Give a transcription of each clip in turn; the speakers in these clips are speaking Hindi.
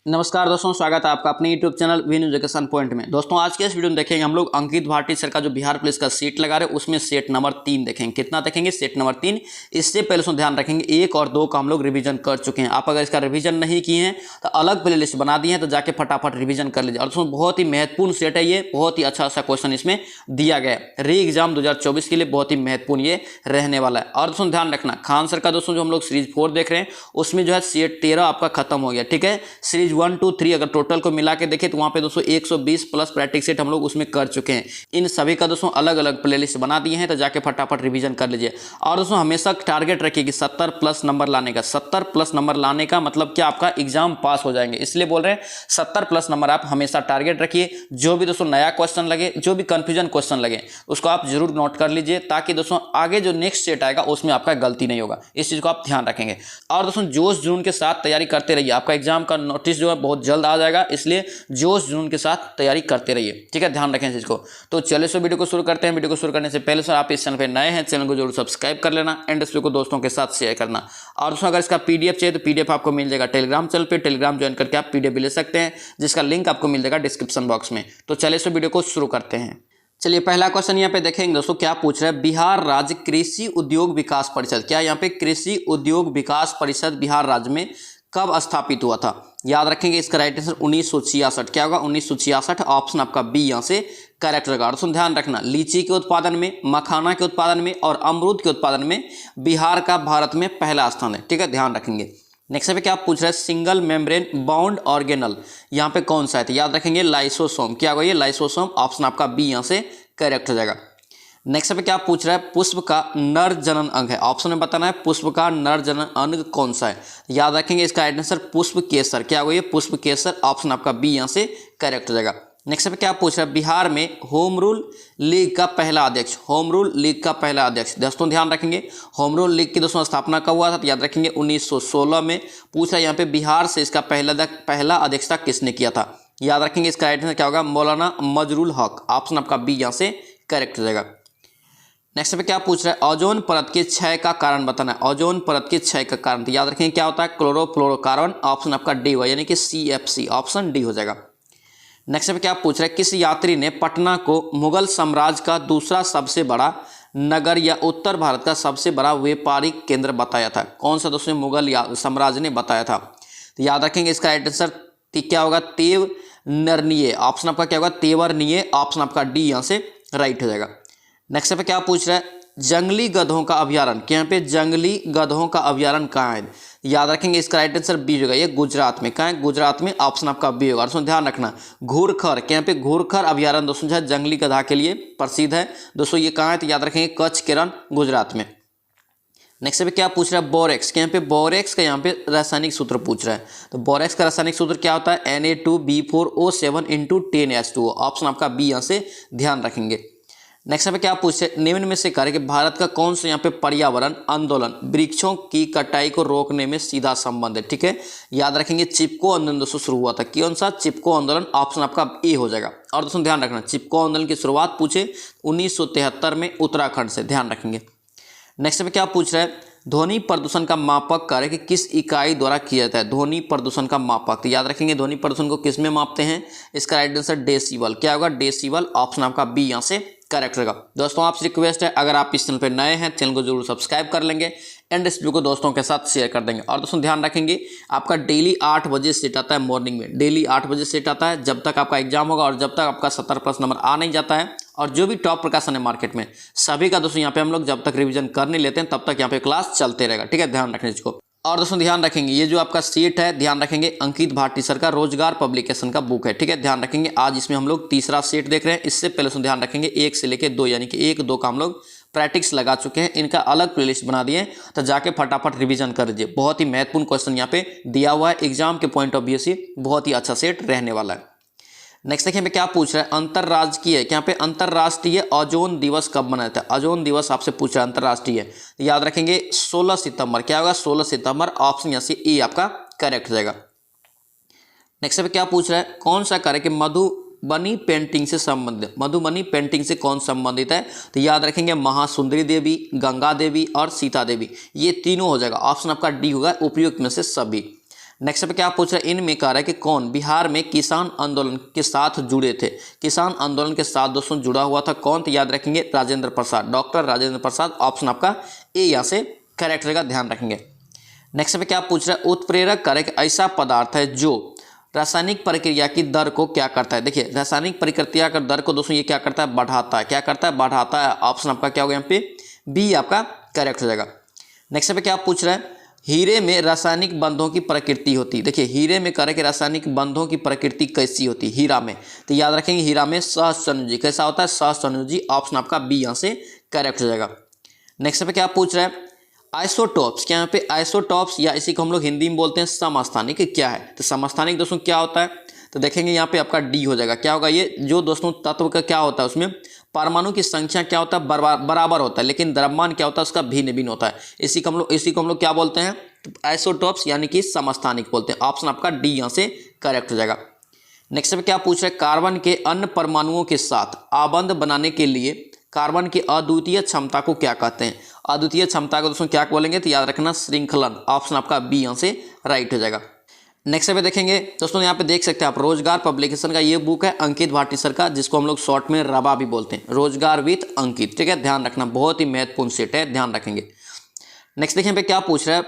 नमस्कार दोस्तों, स्वागत है आपका अपने YouTube channel win education point में। दोस्तों आज के इस वीडियो में देखेंगे हम लोग अंकित भारती सर का जो बिहार पुलिस का सीट लगा रहे हैं उसमें सेट नंबर 3 देखेंगे। कितना देखेंगे? Set number 3। इससे पहले उसमें ध्यान रखेंगे 1 और 2 का हम लोग रिवीजन कर चुके हैं। आप अगर इसका रिवीजन नहीं किए हैं तो अलग प्ले लिस्ट बना दी है, तो जाके फटाफट रिवीजन कर लीजिए। और दोस्तों बहुत ही महत्वपूर्ण सेट है ये, बहुत ही अच्छा क्वेश्चन इसमें दिया गया है। री एग्जाम 2024 के लिए बहुत ही महत्वपूर्ण ये रहने वाला है। और दोस्तों ध्यान रखना, खान सर का दोस्तों जो हम लोग सीरीज 4 देख रहे हैं उसमें जो है सेट 13 आपका खत्म हो गया। ठीक है, सीरीज 1, 2, 3 अगर टोटल को मिला के देखें तो वहां पे दोस्तों 120 प्लस प्रैक्टिस सेट हम लोग उसमें कर चुके हैं। इन सभी का दोस्तों अलग अलग प्लेलिस्ट बना दिए हैं, तो जाके फटाफट रिवीजन कर लीजिए। और दोस्तों हमेशा टारगेट रखिए कि 70 प्लस नंबर लाने का। 70 प्लस नंबर लाने का मतलब क्या, आपका एग्जाम पास हो जाएंगे, इसलिए बोल रहे हैं 70 प्लस नंबर आप हमेशा टारगेट रखिए। जो भी दोस्तों नया क्वेश्चन लगे, जो भी कंफ्यूजन क्वेश्चन लगे, उसको आप जरूर नोट कर लीजिए, ताकि दोस्तों आगे जो नेक्स्ट सेट आएगा उसमें आपका गलती नहीं होगा। इस चीज को आप ध्यान रखेंगे। और दोस्तों जोश जुनून के साथ तैयारी करते रहिए। आपका एग्जाम का नोटिस जो है बहुत जल्द आ जाएगा, इसलिए जोश जुनून के साथ तैयारी करते रहिए। ठीक है, ध्यान रखें इस चीज को। तो चलिए सो वीडियो को शुरू करते हैं। वीडियो को शुरू करने से पहले सर आप इस चैनल पे नए हैं, चैनल को जरूर सब्सक्राइब कर लेना एंड इस वीडियो को दोस्तों के साथ शेयर करना। और दोस्तों अगर इसका पीडीएफ चाहिए तो पीडीएफ आपको मिल जाएगा टेलीग्राम चैनल पे। टेलीग्राम ज्वाइन करके आप पीडीएफ भी ले सकते हैं, जिसका लिंक आपको मिल जाएगा डिस्क्रिप्शन बॉक्स में। तो चलिए सो वीडियो को शुरू करते हैं। चलिए पहला क्वेश्चन यहाँ पे देखेंगे दोस्तों, क्या पूछ रहा है? बिहार राज्य कृषि उद्योग विकास परिषद, क्या यहाँ पे कृषि उद्योग विकास परिषद बिहार राज्य में कब स्थापित हुआ था? याद रखेंगे इसका राइट आंसर 1966। क्या होगा? 1966। ऑप्शन आपका बी यहाँ से करेक्ट रहेगा। और सुन ध्यान रखना, लीची के उत्पादन में, मखाना के उत्पादन में और अमरूद के उत्पादन में बिहार का भारत में पहला स्थान है। ठीक है, ध्यान रखेंगे। नेक्स्ट पे क्या पूछ रहा है? सिंगल मेम्ब्रेन बाउंड ऑर्गेनल यहाँ पे कौन सा है? तो याद रखेंगे लाइसोसोम। क्या होगा ये? लाइसोसोम। ऑप्शन आपका बी यहाँ से करेक्ट हो जाएगा। नेक्स्ट पे क्या पूछ रहा है? पुष्प का नर जनन अंग है। ऑप्शन में बताना है पुष्प का नर जनन अंग कौन सा है। याद रखेंगे इसका राइट आंसर पुष्प केसर। क्या होगा ये? पुष्प केसर। ऑप्शन आपका बी यहाँ से करेक्ट हो जाएगा। नेक्स्ट पे क्या पूछ रहा है? बिहार में होम रूल लीग का पहला अध्यक्ष, होम रूल लीग का पहला अध्यक्ष। दोस्तों ध्यान रखेंगे होम रूल लीग की दोस्तों स्थापना कब हुआ था? तो याद रखेंगे 1916 में। पूछा यहाँ पे बिहार से इसका पहला अध्यक्षता किसने किया था? याद रखेंगे इसका राइट आंसर क्या होगा? मौलाना मजरुल हक। ऑप्शन आपका बी यहाँ से करेक्ट हो जाएगा। नेक्स्ट पे क्या पूछ रहा है? ओजोन परत के क्षय का कारण बताना है। ओजोन परत के क्षय का कारण तो याद रखेंगे क्या होता है? क्लोरोफ्लोरोकार्बन। ऑप्शन आपका डी हुआ, यानी कि CFC। ऑप्शन डी हो जाएगा। नेक्स्ट पे क्या पूछ रहा है? किस यात्री ने पटना को मुगल साम्राज्य का दूसरा सबसे बड़ा नगर या उत्तर भारत का सबसे बड़ा व्यापारिक केंद्र बताया था? कौन सा दोस्तों मुगल साम्राज्य ने बताया था? तो याद रखेंगे इसका राइट आंसर क्या होगा? तेवरनिये। ऑप्शन आपका क्या होगा? तेवरनिये। ऑप्शन आपका डी यहाँ से राइट हो जाएगा। नेक्स्ट पे क्या पूछ रहा है? जंगली गधों का अभ्यारण्य, यहाँ पे जंगली गधों का अभ्यारण्य कहाँ है? याद रखेंगे इसका राइट आंसर बी होगा, ये गुजरात में। कहाँ है? गुजरात में। ऑप्शन आपका बी होगा। दोस्तों ध्यान रखना, घूरखर, यहाँ पे घूरखर अभ्यारण्य दोस्तों जो है जंगली गधा के लिए प्रसिद्ध है। दोस्तों ये कहाँ है? तो याद रखेंगे कच्छ के रण, गुजरात में। नेक्स्ट पे क्या पूछ रहा है? बोरेक्स, यहाँ पे बोरेक्स का यहाँ पे रासायनिक सूत्र पूछ रहा है। तो बोरेक्स का रासायनिक सूत्र क्या होता है? Na2B4O7 × 10H2O। ऑप्शन आपका बी यहाँ से ध्यान रखेंगे। नेक्स्ट पे क्या पूछे? निम्न में से कार्य कि भारत का कौन सा यहाँ पे पर्यावरण आंदोलन वृक्षों की कटाई को रोकने में सीधा संबंध है? ठीक है, याद रखेंगे चिपको आंदोलन दोस्तों शुरू हुआ था। कौन सा? चिपको आंदोलन। ऑप्शन आपका ए हो जाएगा। और दोस्तों ध्यान रखना, चिपको आंदोलन की शुरुआत पूछे 1973 में उत्तराखंड से। ध्यान रखेंगे। नेक्स्ट पे क्या पूछ रहा है? ध्वनि प्रदूषण का मापक कार्य कि किस इकाई द्वारा किया जाता है? ध्वनि प्रदूषण का मापक, तो याद रखेंगे ध्वनि प्रदूषण को किस में मापते हैं? इसका राइट आंसर डेसिबल। क्या होगा? डेसिबल। ऑप्शन आपका बी यहाँ से करेक्ट रहेगा। दोस्तों आपसे रिक्वेस्ट है, अगर आप इस चैनल पर नए हैं चैनल को जरूर सब्सक्राइब कर लेंगे एंड इस वीडियो को दोस्तों के साथ शेयर कर देंगे। और दोस्तों ध्यान रखेंगे आपका डेली 8 बजे सेट आता है, मॉर्निंग में डेली 8 बजे सेट आता है, जब तक आपका एग्जाम होगा और जब तक आपका 70 प्लस नंबर आ नहीं जाता है। और जो भी टॉप प्रकाशन है मार्केट में सभी का दोस्तों यहाँ पे हम लोग जब तक रिवीजन कर नहीं लेते हैं तब तक यहाँ पे क्लास चलते रहेगा। ठीक है, ध्यान रखने इसको। और दोस्तों ध्यान रखेंगे ये जो आपका सेट है, ध्यान रखेंगे अंकित भारती सर का रोजगार पब्लिकेशन का बुक है। ठीक है, ध्यान रखेंगे। आज इसमें हम लोग तीसरा सेट देख रहे हैं। इससे पहले दोस्तों ध्यान रखेंगे 1 से लेकर 2, यानी कि 1, 2 का हम लोग प्रैक्टिस लगा चुके हैं। इनका अलग प्लेलिस्ट बना दिए, तो जाके फटाफट रिवीजन कर लीजिए। बहुत ही महत्वपूर्ण क्वेश्चन यहाँ पे दिया हुआ है, एग्जाम के पॉइंट ऑफ व्यू से बहुत ही अच्छा सेट रहने वाला है। नेक्स्ट देखिए पे क्या पूछ रहा है? अंतरराष्ट्रीय, यहाँ पे अंतरराष्ट्रीय ओजोन दिवस कब मनाया था? ओजोन दिवस आपसे पूछ रहा है अंतरराष्ट्रीय। याद रखेंगे 16 सितंबर। क्या होगा? 16 सितंबर। ऑप्शन यहाँ से ए आपका करेक्ट हो जाएगा। नेक्स्ट पे क्या पूछ रहा है? कौन सा कार्य कि मधुबनी पेंटिंग से संबंधित, मधुबनी पेंटिंग से कौन संबंधित है? तो याद रखेंगे महासुंदरी देवी, गंगा देवी और सीता देवी, ये तीनों हो जाएगा। ऑप्शन आपका डी होगा, उपयुक्त में से सभी। नेक्स्ट पे क्या पूछ रहा है, इनमें कह रहा है कि कौन बिहार में किसान आंदोलन के साथ जुड़े थे। किसान आंदोलन के साथ दोस्तों जुड़ा हुआ था कौन, तो याद रखेंगे राजेंद्र प्रसाद, डॉक्टर राजेंद्र प्रसाद। ऑप्शन आपका ए यहाँ से करेक्ट रहेगा, ध्यान रखेंगे। नेक्स्ट पे क्या पूछ रहा है, उत्प्रेरक कारक ऐसा पदार्थ है जो रासायनिक प्रक्रिया की दर को क्या करता है। देखिए रासायनिक प्रक्रिया का दर को दोस्तों ये क्या करता है, बढ़ाता है। क्या करता है, बढ़ाता है। ऑप्शन आपका क्या होगा यहाँ पे बी आपका करेक्ट हो जाएगा। नेक्स्ट पे क्या पूछ रहा है, हीरे में रासायनिक बंधों की प्रकृति होती है। देखिए हीरे में कह रहे कि रासायनिक बंधों की प्रकृति कैसी होती है हीरा में, तो याद रखेंगे हीरा में सहसंयोजी। कैसा होता है, सहसंयोजी। ऑप्शन आपका बी यहाँ से करेक्ट हो जाएगा। नेक्स्ट पे क्या पूछ रहा है, आइसोटॉप्स, क्या यहाँ पे आइसोटॉप्स या इसी को हम लोग हिंदी में बोलते हैं समस्थानिक, क्या है। तो समस्थानिक दोस्तों क्या होता है, तो देखेंगे यहाँ पे आपका डी हो जाएगा। क्या होगा, ये जो दोस्तों तत्व का क्या होता है उसमें परमाणु की संख्या क्या होता है, बराबर होता है, लेकिन द्रव्यमान क्या होता है उसका भिन्न भिन्न होता है। इसी को हम लोग क्या बोलते हैं, तो आइसोटॉप्स यानी कि समस्थानिक बोलते हैं। ऑप्शन आपका डी यहाँ से करेक्ट हो जाएगा। नेक्स्ट पे क्या पूछ रहे हैं, कार्बन के अन्य परमाणुओं के साथ आबंध बनाने के लिए कार्बन की अद्वितीय क्षमता को क्या कहते हैं। अद्वितीय क्षमता को दोस्तों क्या बोलेंगे, तो याद रखना श्रृंखलन। ऑप्शन आपका बी यहाँ से राइट हो जाएगा। नेक्स्ट पे देखेंगे दोस्तों, यहाँ पे देख सकते हैं आप रोजगार पब्लिकेशन का ये बुक है अंकित भाटी सर का, जिसको हम लोग शॉर्ट में रबा भी बोलते हैं, रोजगार विथ अंकित। ठीक है, ध्यान रखना, बहुत ही महत्वपूर्ण सेट है, ध्यान रखेंगे। नेक्स्ट देखिए पे क्या पूछ रहा है,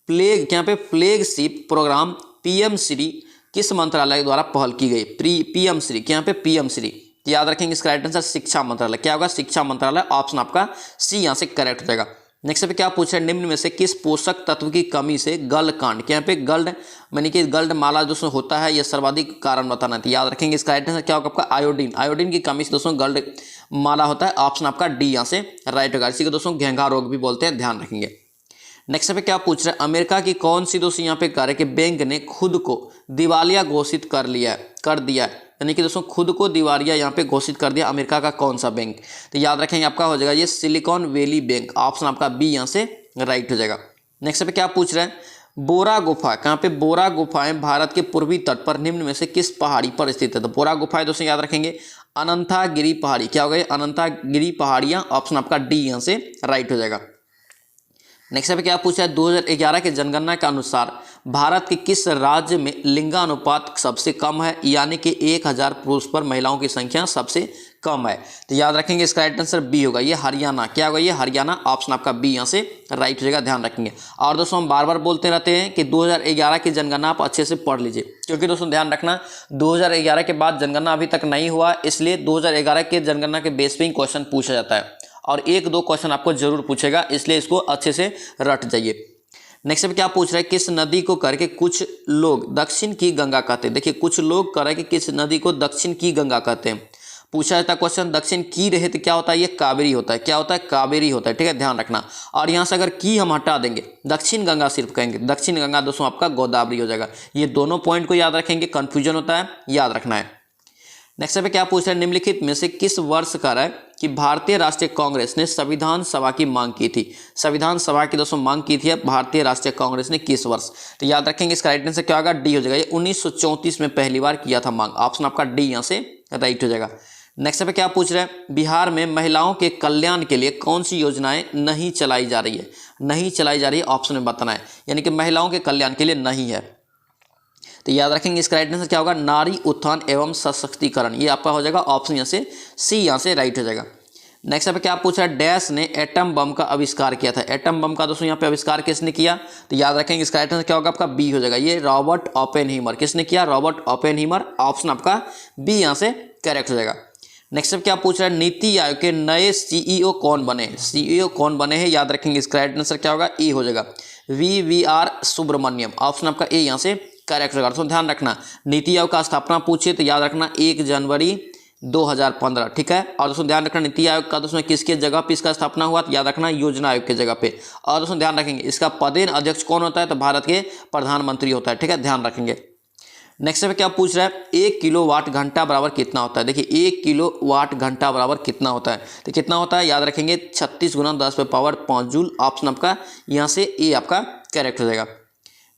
प्लेग, यहाँ पे फ्लैगशिप प्रोग्राम पीएम श्री किस मंत्रालय द्वारा पहल की गई। पीएम श्री, यहाँ पे पीएम श्री, याद रखेंगे इसका राइट आंसर शिक्षा मंत्रालय। क्या होगा, शिक्षा मंत्रालय। ऑप्शन आपका सी यहाँ से करेक्ट हो जाएगा। नेक्स्ट पे क्या पूछ रहे हैं, निम्न में से किस पोषक तत्व की कमी से गलकांड, यहाँ पे गल्ड यानी कि गल्ड माला दोस्तों होता है, यह सर्वाधिक कारण बताना है। याद रखेंगे इसका राइट आंसर क्या होगा आपका आयोडीन। आयोडीन की कमी से दोस्तों गल्ड माला होता है। ऑप्शन आपका डी यहाँ से राइट होगा। इसी को दोस्तों घेंघा रोग भी बोलते हैं, ध्यान रखेंगे। नेक्स्ट पे क्या पूछ रहे हैं, अमेरिका की कौन सी दोस्तों यहाँ पे कह रहे कि बैंक ने खुद को दिवालिया घोषित कर दिया है, यानी कि दोस्तों खुद को दिवालिया यहाँ पे घोषित कर दिया अमेरिका का कौन सा बैंक, तो याद रखेंगे आपका हो जाएगा ये सिलिकॉन वैली बैंक। ऑप्शन आपका बी यहाँ से राइट हो जाएगा। नेक्स्ट पे क्या पूछ रहे हैं, बोरा गुफा, कहाँ पे बोरा गुफाएं भारत के पूर्वी तट पर निम्न में से किस पहाड़ी पर स्थित है। तो बोरा गुफाएं दोस्तों याद रखेंगे अनंतागिरी पहाड़ी। क्या हो गया, अनंतागिरी पहाड़ियाँ। ऑप्शन आपका डी यहाँ से राइट हो जाएगा। नेक्स्ट पे क्या पूछा है, 2011 के जनगणना के अनुसार भारत के किस राज्य में लिंगानुपात सबसे कम है, यानी कि 1000 पुरुष पर महिलाओं की संख्या सबसे कम है। तो याद रखेंगे इसका राइट आंसर बी होगा, ये हरियाणा। क्या होगा, ये हरियाणा। ऑप्शन आपका बी यहाँ से राइट हो जाएगा, ध्यान रखेंगे। और दोस्तों हम बार बार बोलते रहते हैं कि 2011 की जनगणना आप अच्छे से पढ़ लीजिए, क्योंकि दोस्तों ध्यान रखना 2011 के बाद जनगणना अभी तक नहीं हुआ, इसलिए 2011 के जनगणना के बेस पे ही क्वेश्चन पूछा जाता है और 1-2 क्वेश्चन आपको जरूर पूछेगा, इसलिए इसको अच्छे से रट जाइए। नेक्स्ट पे क्या पूछ रहे हैं, किस नदी को करके कुछ लोग दक्षिण की गंगा कहते हैं। देखिए कुछ लोग कह रहे हैं कि किस नदी को दक्षिण की गंगा कहते हैं। पूछा जाता है क्वेश्चन, दक्षिण की रहे तो क्या होता है, ये कावेरी होता है। क्या होता है, कावेरी होता है। ठीक है, ध्यान रखना। और यहाँ से अगर की हम हटा देंगे, दक्षिण गंगा सिर्फ कहेंगे, दक्षिण गंगा दोस्तों आपका गोदावरी हो जाएगा। ये दोनों पॉइंट को याद रखेंगे, कंफ्यूजन होता है, याद रखना है। नेक्स्ट पे क्या पूछ रहे हैं, निम्नलिखित में से किस वर्ष कह रहा है कि भारतीय राष्ट्रीय कांग्रेस ने संविधान सभा की मांग की थी। संविधान सभा की दोस्तों मांग की थी भारतीय राष्ट्रीय कांग्रेस ने किस वर्ष। तो याद रखेंगे इसका राइट आंसर क्या होगा, डी हो जाएगा। ये 1934 में पहली बार किया था मांग। ऑप्शन आपका डी यहाँ से राइट हो जाएगा। नेक्स्ट पे क्या पूछ रहे हैं, बिहार में महिलाओं के कल्याण के लिए कौन सी योजनाएं नहीं चलाई जा रही है। नहीं चलाई जा रही है, ऑप्शन में बताना है, यानी कि महिलाओं के कल्याण के लिए नहीं है। तो याद रखेंगे इसका राइट आंसर क्या होगा, नारी उत्थान एवं सशक्तिकरण। ये आपका हो जाएगा ऑप्शन यहाँ से सी यहाँ से राइट हो जाएगा। नेक्स्ट पे क्या पूछा है, डैश ने एटम बम का आविष्कार किया था। एटम बम का दोस्तों यहाँ पे आविष्कार किसने किया, तो याद रखेंगे इसका राइट आंसर क्या होगा आपका बी हो जाएगा। ये रॉबर्ट ओपेनहीमर। किसने किया, रॉबर्ट ओपेनहीमर। ऑप्शन आपका बी यहाँ से करेक्ट हो जाएगा। नेक्स्ट पे क्या पूछ रहा है, नीति आयोग के नए सीईओ कौन बने। सीईओ कौन बने हैं, याद रखेंगे इसका राइट आंसर क्या होगा, ए हो जाएगा, VVR सुब्रमण्यम। ऑप्शन आपका ए यहाँ से करेक्ट होगा। तो ध्यान रखना, नीति आयोग का स्थापना पूछे तो याद रखना 1 जनवरी 2015। ठीक है, और दोस्तों ध्यान रखना नीति आयोग का दोस्तों किसके जगह पे इसका स्थापना हुआ, तो याद रखना योजना आयोग के जगह पे। और दोस्तों ध्यान रखेंगे इसका पदेन अध्यक्ष कौन होता है, तो भारत के प्रधानमंत्री होता है। ठीक है, ध्यान रखेंगे। नेक्स्ट पे क्या पूछ रहा है, 1 किलोवाट घंटा बराबर कितना होता है। देखिए 1 किलोवाट घंटा बराबर कितना होता है, तो कितना होता है, याद रखेंगे 36 × 10⁵ जूल। ऑप्शन आपका यहाँ से ए आपका करेक्ट हो जाएगा।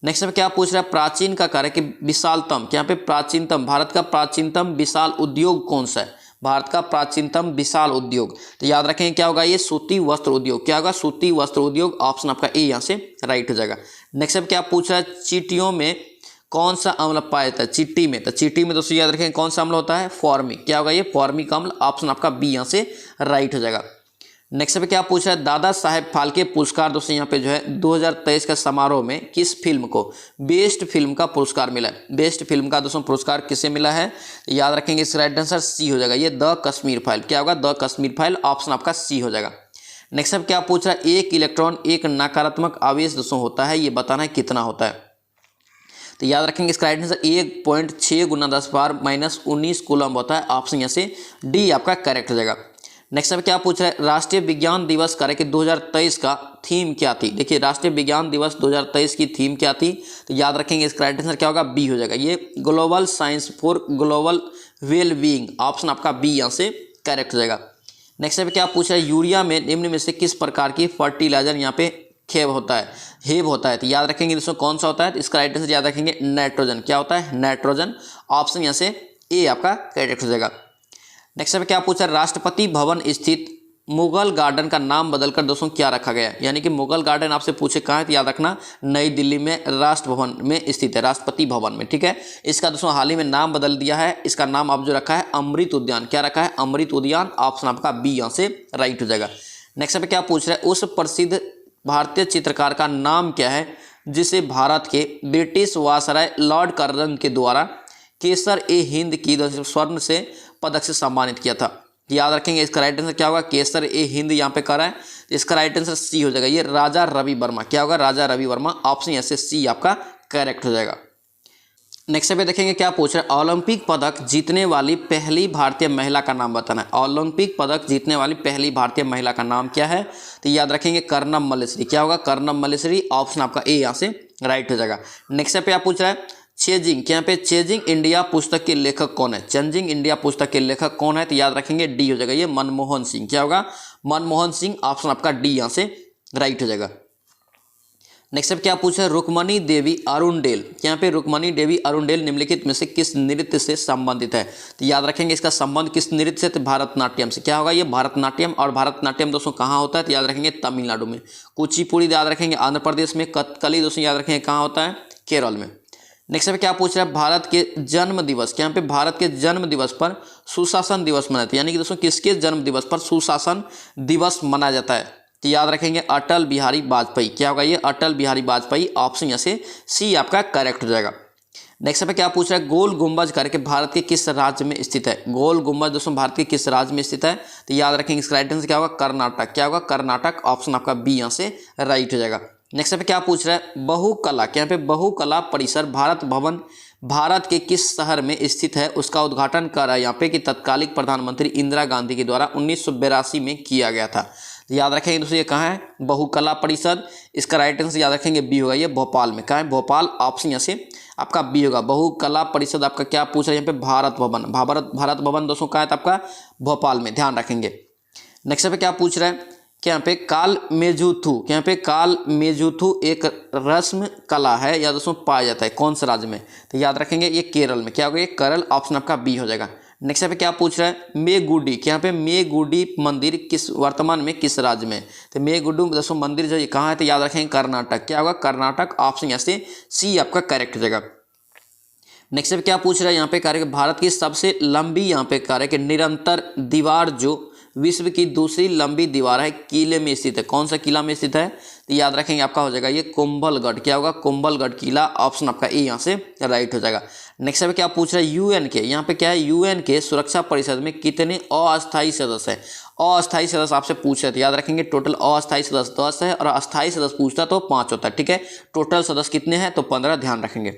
नेक्स्ट पे क्या पूछ रहा है, प्राचीन का कार्य कि विशालतम, यहाँ पे प्राचीनतम, भारत का प्राचीनतम विशाल उद्योग कौन सा है। भारत का प्राचीनतम विशाल उद्योग, तो याद रखेंगे क्या होगा, ये सूती वस्त्र उद्योग। क्या होगा, सूती वस्त्र उद्योग। ऑप्शन आपका ए यहाँ से राइट हो जाएगा। नेक्स्ट पे क्या पूछ रहा है, चींटियों में कौन सा अम्ल पाया जाता है चींटी में? तो चींटी में दोस्तों याद रखें कौन सा अम्ल होता है? फॉर्मिक। क्या होगा ये? फॉर्मिक अम्ल। ऑप्शन आपका बी यहाँ से राइट हो जाएगा। नेक्स्ट पे क्या पूछ रहा है? दादा साहेब फाल्के पुरस्कार दोस्तों यहाँ पे जो है 2023 का समारोह में किस फिल्म को बेस्ट फिल्म का पुरस्कार मिला है? बेस्ट फिल्म का दोस्तों पुरस्कार किसे मिला है? याद रखेंगे इसका राइट आंसर सी हो जाएगा, ये द कश्मीर फाइल। क्या होगा? The Kashmir file. ऑप्शन आपका सी हो जाएगा। नेक्स्ट अब क्या पूछ रहा है? एक इलेक्ट्रॉन एक नकारात्मक आवेश दोस्तों होता है, ये बताना है कितना होता है। तो याद रखेंगे इसका राइट आंसर 1.6 × 10⁻⁻19 कूलम होता है। ऑप्शन यहाँ से डी आपका करेक्ट हो जाएगा। नेक्स्ट अब क्या पूछ रहा है? राष्ट्रीय विज्ञान दिवस कार्य के 2023 का थीम क्या थी? देखिए राष्ट्रीय विज्ञान दिवस 2023 की थीम क्या थी? तो याद रखेंगे इसका राइट आंसर क्या होगा? बी हो जाएगा, ये global science for global well being. Option आपका बी यहाँ से करेक्ट हो जाएगा। नेक्स्ट अब क्या पूछ रहा है? यूरिया में निम्न में से किस प्रकार की फर्टिलाइजर यहाँ पे हेव होता है? तो याद रखेंगे दोस्तों कौन सा होता है? तो इसका राइट आंसर याद रखेंगे नाइट्रोजन। क्या होता है? नाइट्रोजन। ऑप्शन यहाँ से ए आपका करेक्ट हो जाएगा। नेक्स्ट पे क्या पूछा? राष्ट्रपति भवन स्थित मुगल गार्डन का नाम बदलकर दोस्तों क्या रखा गया? यानी कि मुगल गार्डन आपसे पूछे कहाँ है तो याद रखना नई दिल्ली में राष्ट्र भवन में स्थित है, राष्ट्रपति भवन में। ठीक है, इसका दोस्तों हाल ही में नाम बदल दिया है, इसका नाम आप जो रखा है अमृत उद्यान। क्या रखा है? अमृत उद्यान। ऑप्शन आपका बी यहाँ से राइट हो जाएगा। नेक्स्ट पे क्या पूछ रहा है? उस प्रसिद्ध भारतीय चित्रकार का नाम क्या है जिसे भारत के ब्रिटिश वायसराय लॉर्ड कर्जन के द्वारा केसर ए हिंद की स्वर्ण से पदक से सम्मानित किया था? याद रखेंगे इसका राइट आंसर क्या होगा? केसर ए हिंद यहाँ पे करा है, इसका राइट आंसर सी हो जाएगा, ये राजा रवि वर्मा। क्या होगा? राजा रवि वर्मा। ऑप्शन यहाँ से सी आपका करेक्ट हो जाएगा। नेक्स्ट पे देखेंगे क्या पूछ रहा है? ओलंपिक पदक जीतने वाली पहली भारतीय महिला का नाम बताना है। ओलंपिक पदक जीतने वाली पहली भारतीय महिला का नाम क्या है? तो याद रखेंगे कर्णम मल्लेश्वरी। क्या होगा? कर्णम मल्लेश्वरी। ऑप्शन आपका ए यहाँ से राइट हो जाएगा। नेक्स्ट पे आप पूछ रहा है चेजिंग, यहाँ पे चेजिंग इंडिया पुस्तक के लेखक कौन है? चेजिंग इंडिया पुस्तक के लेखक कौन है? तो याद रखेंगे डी हो जाएगा, ये मनमोहन सिंह। क्या होगा? मनमोहन सिंह। ऑप्शन आपका डी यहाँ से राइट हो जाएगा। नेक्स्ट अब क्या पूछा है? रुक्मणी देवी अरुणडेल, यहाँ पे रुक्मणी देवी अरुणडेल निम्नलिखित में से किस नृत्य से संबंधित है? तो याद रखेंगे इसका संबंध किस नृत्य से? तो भरतनाट्यम से। क्या होगा? ये भरतनाट्यम। और भरतनाट्यम दोस्तों कहाँ होता है? तो याद रखेंगे तमिलनाडु में। कुचिपुड़ी याद रखेंगे आंध्र प्रदेश में। कथकली दोस्तों याद रखेंगे कहाँ होता है? केरल में। नेक्स्ट पे क्या पूछ रहा है? भारत के जन्म दिवस, यहाँ पे भारत के जन्म दिवस पर सुशासन दिवस मनाते हैं, यानी कि दोस्तों किसके जन्म दिवस पर सुशासन दिवस मनाया जाता है? तो याद रखेंगे अटल बिहारी वाजपेयी। क्या होगा? ये अटल बिहारी वाजपेयी। ऑप्शन यहाँ से सी आपका करेक्ट हो जाएगा। नेक्स्ट पे क्या पूछ रहा है? गोल गुंबज करके भारत के किस राज्य में स्थित है? गोल गुंबज दोस्तों भारत के किस राज्य में स्थित है? तो याद रखेंगे इसका राइट आंसर क्या होगा? कर्नाटक। क्या होगा? कर्नाटक। ऑप्शन आपका बी यहाँ से राइट हो जाएगा। नेक्स्ट पे क्या पूछ रहा है? बहुकला, यहाँ पे बहुकला परिसर भारत भवन भारत के किस शहर में स्थित है? उसका उद्घाटन करा यहाँ पे कि तत्कालिक प्रधानमंत्री इंदिरा गांधी के द्वारा 1982 में किया गया था। तो याद रखेंगे दोस्तों ये कहाँ है? बहुकला परिषद। इसका राइट आंसर याद रखेंगे बी होगा, ये भोपाल में। कहाँ है? भोपाल। ऑप्शन यहाँ से आपका बी होगा। बहुकला परिषद आपका क्या पूछ रहा है यहाँ पे? भारत भवन। भारत भवन दोस्तों कहाँ है? तो आपका भोपाल में, ध्यान रखेंगे। नेक्स्ट पे क्या पूछ रहा है? क्या यहाँ पे काल मेजुथु, यहाँ पे काल मेजुथु एक रस्म कला है या दोस्तों पाया जाता है कौन से राज्य में? तो याद रखेंगे ये केरल में। क्या होगा? ये केरल। ऑप्शन आपका बी हो जाएगा। नेक्स्ट पे क्या पूछ रहा है? मेगुडी, यहाँ पे मेगुडी मंदिर किस वर्तमान में किस राज्य में? तो मेगुडी दोस्तों मंदिर जो ये कहाँ है? तो याद रखेंगे कर्नाटक। क्या होगा? कर्नाटक। ऑप्शन यहाँ से सी आपका करेक्ट हो जाएगा। नेक्स्ट पे क्या पूछ रहा है? यहाँ पे कार्य भारत की सबसे लंबी यहाँ पे कार्य के निरंतर दीवार जो विश्व की दूसरी लंबी दीवार है किले में स्थित है, कौन सा किला में स्थित है? तो याद रखेंगे आपका हो जाएगा ये कुंभलगढ़। क्या होगा? कुंभलगढ़ किला। ऑप्शन आपका ए यहाँ से राइट हो जाएगा। नेक्स्ट पे क्या पूछ रहा है? यूएन के, यहाँ पे क्या है? यूएन के सुरक्षा परिषद में कितने अस्थायी सदस्य हैं? अस्थायी सदस्य आपसे पूछ रहे थे, याद रखेंगे टोटल अस्थायी सदस्य 10 है और अस्थायी सदस्य पूछता तो 5 होता है। ठीक है, टोटल सदस्य कितने हैं? तो 15, ध्यान रखेंगे।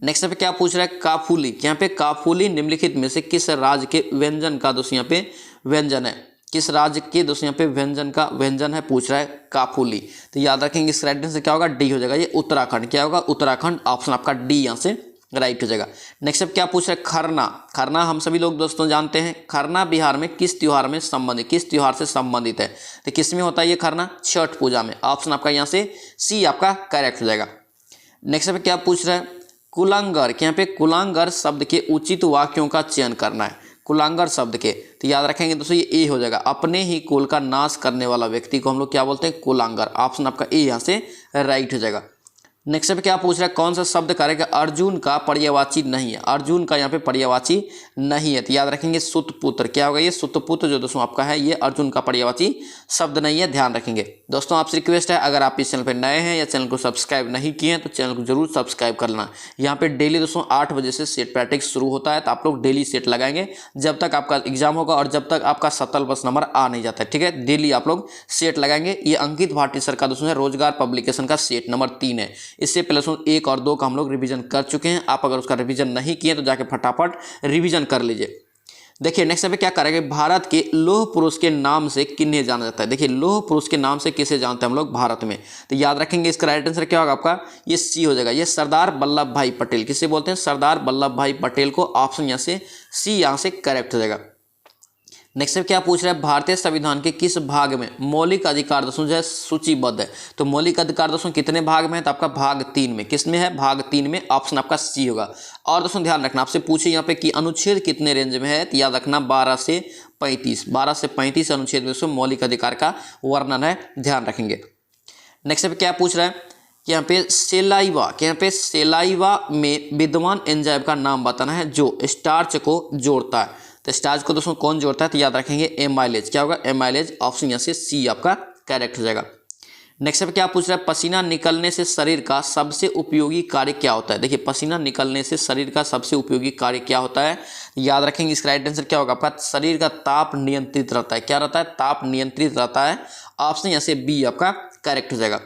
नेक्स्ट पे क्या पूछ रहा है? काफूली, यहाँ पे काफूली निम्नलिखित में से किस राज्य के व्यंजन का दोस्तों यहाँ पे व्यंजन है? किस राज्य के दोस्तों यहाँ पे व्यंजन का व्यंजन है पूछ रहा है? काफूली। तो याद रखेंगे इस राइट आंसर क्या होगा? डी हो जाएगा, ये उत्तराखंड। क्या होगा? उत्तराखंड। ऑप्शन आपका डी यहाँ से राइट हो जाएगा। नेक्स्ट अब क्या पूछ रहा है? खरना। खरना हम सभी लोग दोस्तों जानते हैं। खरना बिहार में किस त्योहार में संबंधित, किस त्योहार से संबंधित है? तो किस में होता है ये खरना? छठ पूजा में। ऑप्शन आपका यहाँ से सी आपका करेक्ट हो जाएगा। नेक्स्ट पे क्या पूछ रहा है? कुलांगर, यहाँ पे कुलांगर शब्द के उचित वाक्यों का चयन करना है। कुलांगर शब्द के, तो याद रखेंगे दोस्तों ये ए हो जाएगा। अपने ही कुल का नाश करने वाला व्यक्ति को हम लोग क्या बोलते हैं? कुलांगर। ऑप्शन आपका ए यहाँ से राइट हो जाएगा। नेक्स्ट पे क्या पूछ रहा है, कौन सा शब्द कार्य अर्जुन का पर्यायवाची नहीं है, अर्जुन का यहाँ पे पर्यायवाची नहीं है, तो याद रखेंगे सुतपुत्र। क्या होगा ये सुतपुत्र जो दोस्तों आपका है ये अर्जुन का पर्यायवाची शब्द नहीं है, ध्यान रखेंगे। दोस्तों आपसे रिक्वेस्ट है, अगर आप इस चैनल पर नए हैं या चैनल को सब्सक्राइब नहीं किए हैं तो चैनल को जरूर सब्सक्राइब कर लेना। यहाँ पे डेली दोस्तों 8 बजे से सेट प्रैक्टिस शुरू होता है, तो आप लोग डेली सेट लगाएंगे जब तक आपका एग्जाम होगा और जब तक आपका 70+ नंबर आ नहीं जाता है, ठीक है। डेली आप लोग सेट लगाएंगे। ये अंकित भाटी सर का दोस्तों है रोजगार पब्लिकेशन का सेट नंबर 3 है। इससे पहले 1 और 2 का हम लोग रिवीजन कर चुके हैं। आप अगर उसका रिवीजन नहीं किए तो जाके फटाफट रिवीजन कर लीजिए। देखिए नेक्स्ट पे क्या करेंगे, भारत के लौह पुरुष के नाम से किन्हें जाना जाता है। देखिए लौह पुरुष के नाम से किसे जानते हैं हम लोग भारत में, तो याद रखेंगे इसका राइट आंसर क्या होगा आपका, ये सी हो जाएगा। ये सरदार वल्लभ भाई पटेल, किसे बोलते हैं, सरदार वल्लभ भाई पटेल को। ऑप्शन यहाँ से सी यहाँ से करेक्ट हो जाएगा। नेक्स्ट क्या पूछ रहा है, भारतीय संविधान के किस भाग में मौलिक अधिकार दोस्तों जो है सूचीबद्ध है। तो मौलिक अधिकार दोस्तों कितने भाग में है, तो आपका भाग 3 में। किस में है, भाग 3 में। ऑप्शन आपका सी होगा। और दोस्तों ध्यान रखना, आपसे पूछे यहाँ पे कि अनुच्छेद कितने रेंज में है, तो याद रखना 12 से 35। 12 से 35 अनुच्छेद में दोस्तों मौलिक अधिकार का वर्णन है, ध्यान रखेंगे। नेक्स्ट पे क्या पूछ रहा है, यहाँ पे सेलाइवा, यहाँ पे सेलाइवा में विद्यमान एंजाइम का नाम बताना है जो स्टार्च को जोड़ता है। तो स्टार्च को दोस्तों कौन जोड़ता है, तो याद रखेंगे एमाइलेज। क्या होगा, एमाइलेज। ऑप्शन यहाँ से सी आपका करेक्ट हो जाएगा। नेक्स्ट पे क्या पूछ रहा है, पसीना निकलने से शरीर का सबसे उपयोगी कार्य क्या होता है। देखिए पसीना निकलने से शरीर का सबसे उपयोगी कार्य क्या होता है, याद रखेंगे इसका राइट आंसर क्या होगा आपका, शरीर का ताप नियंत्रित रहता है। क्या रहता है, ताप नियंत्रित रहता है। ऑप्शन यहाँ से बी आपका करेक्ट हो जाएगा।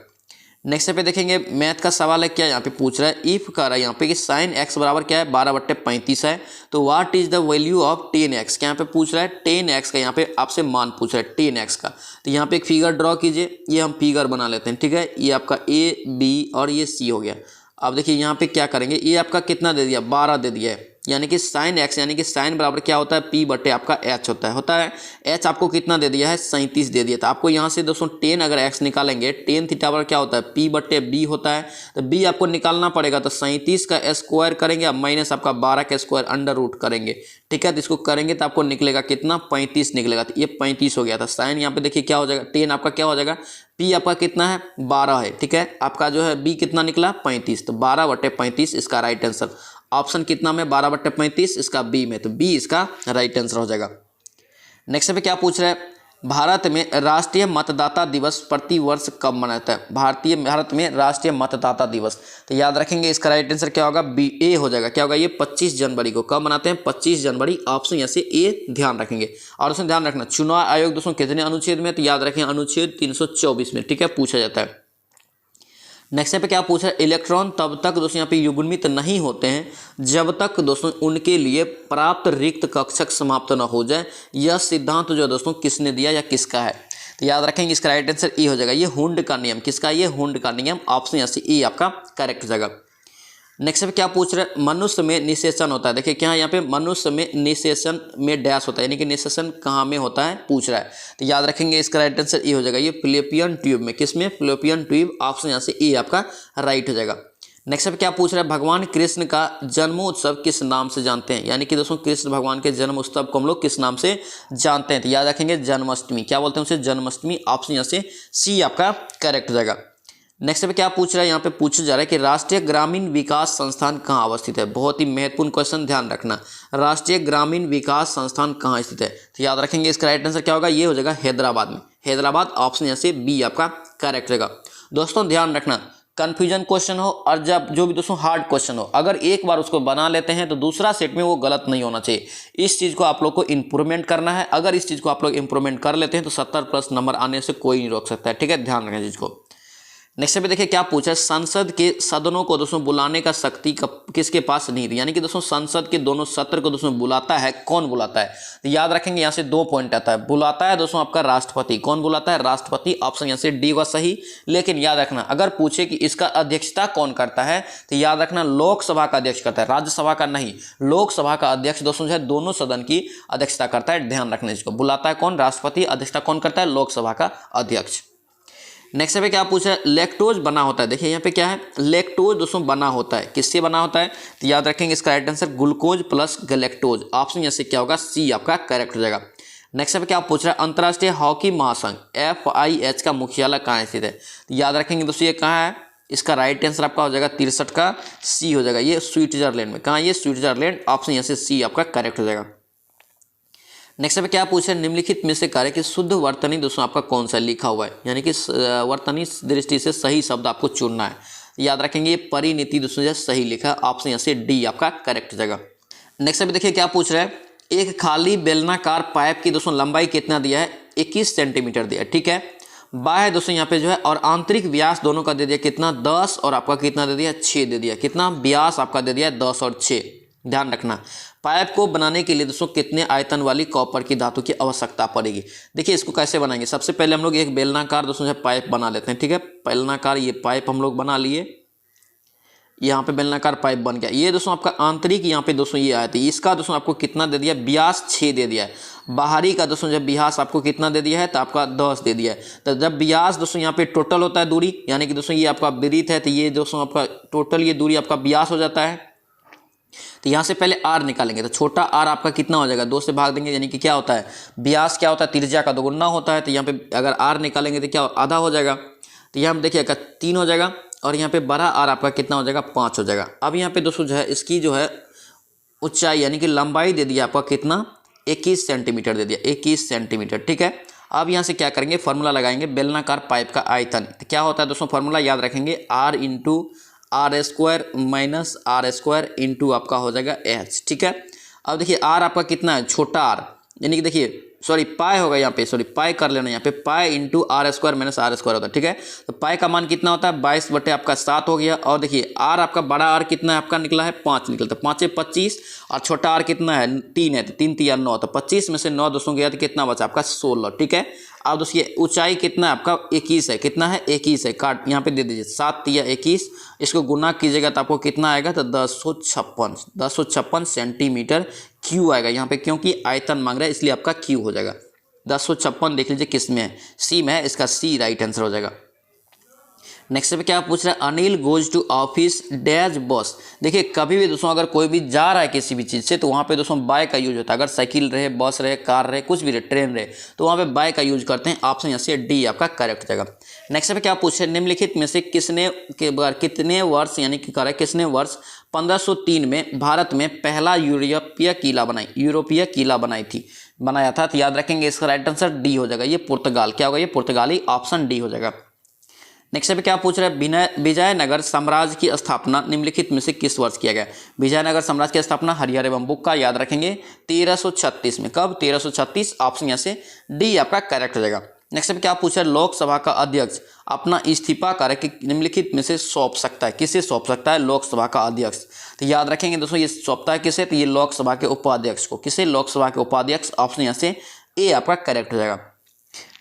नेक्स्ट पे देखेंगे मैथ का सवाल है, क्या यहाँ पे पूछ रहा है, इफ कर रहा है यहाँ पे कि साइन एक्स बराबर क्या है, 12/35 है। तो what is the value of 10x, क्या यहाँ पे पूछ रहा है 10x का, यहाँ पे आपसे मान पूछ रहा है 10x का। तो यहाँ पे एक फिगर ड्रॉ कीजिए, ये हम फिगर बना लेते हैं, ठीक है। ये आपका ए बी और ये सी हो गया। अब देखिए यहाँ पे क्या करेंगे, ये आपका कितना दे दिया, 12 दे दिया है, यानी कि साइन एक्स, यानी कि साइन बराबर क्या होता है, पी बटे आपका एच होता है। एच आपको कितना दे दिया है, 37 दे दिया। तो आपको यहाँ से दोस्तों 10 अगर एक्स निकालेंगे, 10 थीटा बराबर क्या होता है, पी बटे बी होता है। तो बी आपको निकालना पड़ेगा, तो 37 का स्क्वायर करेंगे, अब माइनस आपका 12 का स्क्वायर अंडर रूट करेंगे, ठीक है। तो इसको करेंगे तो आपको निकलेगा कितना, 35 निकलेगा। तो ये 35 हो गया था। साइन यहाँ पे देखिए क्या हो जाएगा, 10 आपका क्या हो जाएगा, पी आपका कितना है 12 है, ठीक है। आपका जो है बी कितना निकला 35, तो 12/35 इसका राइट आंसर। ऑप्शन कितना में, 12/35 इसका बी में, तो बी इसका राइट आंसर हो जाएगा। नेक्स्ट पे क्या पूछ रहा है, भारत में राष्ट्रीय मतदाता दिवस प्रति वर्ष कब मनाता है। भारत में राष्ट्रीय मतदाता दिवस, तो याद रखेंगे इसका राइट आंसर क्या होगा, बी ए हो जाएगा। क्या होगा, ये 25 जनवरी को। कब मनाते हैं, 25 जनवरी। ऑप्शन यहाँ से ए ध्यान रखेंगे। और उसमें ध्यान रखना चुनाव आयोग दोस्तों कितने अनुच्छेद में, तो याद रखें अनुच्छेद 324 में, ठीक है, पूछा जाता है। नेक्स्ट पे क्या पूछा है, इलेक्ट्रॉन तब तक दोस्तों यहाँ पे युग्मित नहीं होते हैं जब तक दोस्तों उनके लिए प्राप्त रिक्त कक्षक समाप्त न हो जाए। यह सिद्धांत जो दोस्तों किसने दिया या किसका है, तो याद रखेंगे इसका राइट आंसर ए हो जाएगा। ये हुंड का नियम, किसका, ये हुंड का नियम। ऑप्शन यहाँ से ए आपका करेक्ट हो जाएगा। नेक्स्ट पे क्या पूछ रहे हैं, मनुष्य में निषेचन होता है। देखिए क्या यहाँ पे मनुष्य में निषेचन में डैश होता है, यानी कि निषेचन कहाँ में होता है पूछ रहा है। तो याद रखेंगे इसका राइट आंसर ए हो जाएगा, ये फ्लोपियन ट्यूब में। किसमें, फ्लोपियन ट्यूब। ऑप्शन यहाँ से ए आपका राइट हो जाएगा। नेक्स्ट पे क्या पूछ रहा है, भगवान कृष्ण का जन्मोत्सव किस नाम से जानते हैं, यानी कि दोस्तों कृष्ण भगवान के जन्म उत्सव को हम लोग किस नाम से जानते हैं, तो याद रखेंगे जन्माष्टमी। क्या बोलते हैं उसे, जन्माष्टमी। ऑप्शन यहाँ से सी आपका करेक्ट हो जाएगा। नेक्स्ट पे क्या पूछ रहा है, यहाँ पे पूछा जा रहा है कि राष्ट्रीय ग्रामीण विकास संस्थान कहाँ अवस्थित है। बहुत ही महत्वपूर्ण क्वेश्चन, ध्यान रखना। राष्ट्रीय ग्रामीण विकास संस्थान कहाँ स्थित है, तो याद रखेंगे इसका राइट आंसर क्या होगा, ये हो जाएगा हैदराबाद में। हैदराबाद। ऑप्शन यहाँ से बी आपका करेक्ट रहेगा। दोस्तों ध्यान रखना, कन्फ्यूजन क्वेश्चन हो और जब जो भी दोस्तों हार्ड क्वेश्चन हो, अगर एक बार उसको बना लेते हैं तो दूसरा सेट में वो गलत नहीं होना चाहिए। इस चीज़ को आप लोग को इंप्रूवमेंट करना है। अगर इस चीज़ को आप लोग इंप्रूवमेंट कर लेते हैं तो 70+ नंबर आने से कोई नहीं रोक सकता है, ठीक है, ध्यान रखें चीज़ को। नेक्स्ट पे देखिए क्या पूछा है, संसद के सदनों को दोस्तों बुलाने का शक्ति किसके पास नहीं थी, यानी कि दोस्तों संसद के दोनों सत्र को दोस्तों बुलाता है कौन, बुलाता है। तो याद रखेंगे यहाँ से 2 पॉइंट आता है। बुलाता है दोस्तों आपका राष्ट्रपति। कौन बुलाता है, राष्ट्रपति। ऑप्शन यहाँ से डी होगा सही। लेकिन याद रखना, अगर पूछे कि इसका अध्यक्षता कौन करता है, तो याद रखना लोकसभा का अध्यक्ष करता है, राज्यसभा का नहीं। लोकसभा का अध्यक्ष दोस्तों जो है दोनों सदन की अध्यक्षता करता है, ध्यान रखना इसको। बुलाता है कौन, राष्ट्रपति। अध्यक्षता कौन करता है, लोकसभा का अध्यक्ष। नेक्स्ट पे क्या पूछा है, लैक्टोज बना होता है। देखिए यहाँ पे क्या है, लैक्टोज दोस्तों बना होता है, किससे बना होता है, तो याद रखेंगे इसका right answer glucose plus galactose. Option यहाँ से क्या होगा, सी आपका करेक्ट हो जाएगा। नेक्स्ट पे क्या पूछ रहा है, अंतर्राष्ट्रीय हॉकी महासंघ FIH का मुख्यालय कहाँ स्थित है, तो याद रखेंगे दोस्तों ये कहाँ है, इसका राइट आंसर आपका हो जाएगा 63 का सी हो जाएगा, ये स्विट्जरलैंड में। कहाँ ये स्विट्जरलैंड, ऑप्शन यहाँ से सी आपका करेक्ट हो जाएगा। नेक्स्ट पे क्या पूछा है, निम्नलिखित में से कार्य कि शुद्ध वर्तनी दोस्तों आपका कौन सा लिखा हुआ है, यानी कि वर्तनी दृष्टि से सही शब्द आपको चुनना है। याद रखेंगे ये परिनीति दोस्तों जो सही लिखा, ऑप्शन यहाँ से डी आपका करेक्ट हो जाएगा। नेक्स्ट पे देखिए क्या पूछ रहा है, एक खाली बेलनाकार पाइप की दोस्तों लंबाई कितना दिया है, 21 सेंटीमीटर दिया है, ठीक है। बाह्य दोस्तों यहाँ पे जो है और आंतरिक व्यास दोनों का दे दिया कितना 10 और आपका कितना दे दिया 6 दे दिया, कितना व्यास आपका दे दिया 10 और 6। ध्यान रखना पाइप को बनाने के लिए दोस्तों कितने आयतन वाली कॉपर की धातु की आवश्यकता पड़ेगी। देखिए इसको कैसे बनाएंगे, सबसे पहले हम लोग एक बेलनाकार दोस्तों जो पाइप बना लेते हैं, ठीक है। बेलनाकार ये पाइप हम लोग बना लिए, यहाँ पे बेलनाकार पाइप बन गया। ये दोस्तों आपका आंतरिक यहाँ पे दोस्तों ये आया था, इसका दोस्तों आपको कितना दे दिया व्यास 6 दे दिया है। बाहरी का दोस्तों जब व्यास आपको कितना दे दिया है तो आपका 10 दे दिया है। तो जब व्यास दोस्तों यहाँ पे टोटल होता है दूरी, यानी कि दोस्तों ये आपका वृत्त है, तो ये दोस्तों आपका टोटल ये दूरी आपका व्यास हो जाता है। तो यहाँ से पहले आर निकालेंगे, तो छोटा आर आपका कितना हो जाएगा 2 से भाग देंगे, यानी कि क्या होता है व्यास क्या होता है त्रिज्या का दोगुना होता है। तो यहाँ पे अगर आर निकालेंगे तो क्या आधा हो जाएगा, तो यहाँ देखिएगा 3 हो जाएगा और यहाँ पे बड़ा आर आपका कितना हो जाएगा 5 हो जाएगा। अब यहाँ पे दोस्तों जो है इसकी जो है ऊंचाई यानी कि लंबाई दे दिया आपका कितना 21 सेंटीमीटर दे दिया, 21 सेंटीमीटर, ठीक है। अब यहाँ से क्या करेंगे फार्मूला लगाएंगे बेलनाकार पाइप का आयतन। तो क्या होता है दोस्तों फार्मूला याद रखेंगे R into R square minus R square into आपका हो जाएगा एच, ठीक है। अब देखिए आर आपका कितना है छोटा आर, यानी कि देखिए सॉरी पाई होगा यहाँ पे, सॉरी पाई कर लेना, यहाँ पे pi into R square minus R square होता है, ठीक है। तो पाई का मान कितना होता है 22 बटे आपका 7 हो गया। और देखिए आर आपका बड़ा आर कितना है आपका निकला है 5 निकलता है, 5 25 और छोटा आर कितना है 3 है, तो 3 3 9, तो 25 में से 9 दोस्तों गया तो कितना बचा आपका 16, ठीक है। अब दोस्तों ये ऊंचाई कितना है आपका 21 है, कितना है 21 है, काट यहाँ पे दे दीजिए 7 या 21, इसको गुना कीजिएगा तो आपको कितना आएगा तो 1056 सेंटीमीटर क्यू आएगा यहाँ पे, क्योंकि आयतन मांग रहा है इसलिए आपका क्यू हो जाएगा। 1056 देख लीजिए किस में है, सी में है, इसका सी राइट आंसर हो जाएगा। नेक्स्ट पे क्या पूछ रहा है, Anil goes to office dash bus. देखिए कभी भी दोस्तों अगर कोई भी जा रहा है किसी भी चीज़ से तो वहाँ पे दोस्तों बाय का यूज होता है। अगर साइकिल रहे, बस रहे, कार रहे, कुछ भी रहे, ट्रेन रहे, तो वहाँ पे बाय का यूज करते हैं। ऑप्शन यहाँ से डी आपका करेक्ट हो जाएगा। नेक्स्ट पे क्या पूछ रहे हैं, निम्नलिखित में से कितने वर्ष यानी कि कह रहा है किसने वर्ष 1503 में भारत में पहला यूरोपीय किला बनाया था। तो याद रखेंगे इसका राइट आंसर डी हो जाएगा, ये पुर्तगाल क्या होगा, ये पुर्तगाली, ऑप्शन डी हो जाएगा। नेक्स्ट पे क्या पूछ रहा है, विजयनगर साम्राज्य की स्थापना निम्नलिखित में से किस वर्ष किया गया। विजयनगर साम्राज्य की स्थापना हरिहर एवं बुक्का, याद रखेंगे 1336 में। कब 1336, ऑप्शन यहाँ से डी आपका करेक्ट हो जाएगा। नेक्स्ट पे क्या पूछा है, लोकसभा का अध्यक्ष अपना इस्तीफा कार्य निम्नलिखित में से सौंप सकता है, किसे सौंप सकता है लोकसभा का अध्यक्ष। तो याद रखेंगे दोस्तों ये सौंपता है किसे, तो ये लोकसभा के उपाध्यक्ष को, किसे लोकसभा के उपाध्यक्ष, ऑप्शन यहाँ से ए आपका करेक्ट हो जाएगा।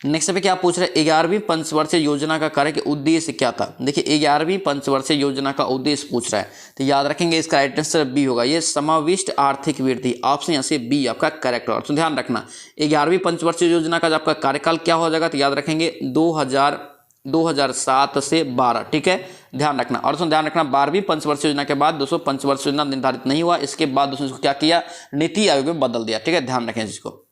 नेक्स्ट पे क्या पूछ रहे हैं, 11वीं पंचवर्षीय योजना का कार्य के उद्देश्य क्या था। देखिए 11वीं पंचवर्षीय योजना का उद्देश्य पूछ रहा है, तो याद रखेंगे इसका राइट आंसर बी होगा, ये समाविष्ट आर्थिक वृद्धि, ऑप्शन यहाँ से बी आपका करेक्ट होगा। तो ध्यान रखना 11वीं पंचवर्षीय योजना का आपका कार्यकाल क्या हो जाएगा, तो याद रखेंगे 2007 से 12, ठीक है, ध्यान रखना। और ध्यान रखना 12वीं पंचवर्षीय योजना के बाद दोस्तों पंचवर्षीय योजना निर्धारित नहीं हुआ, इसके बाद दोस्तों इसको क्या किया नीति आयोग में बदल दिया, ठीक है, ध्यान रखें इसको।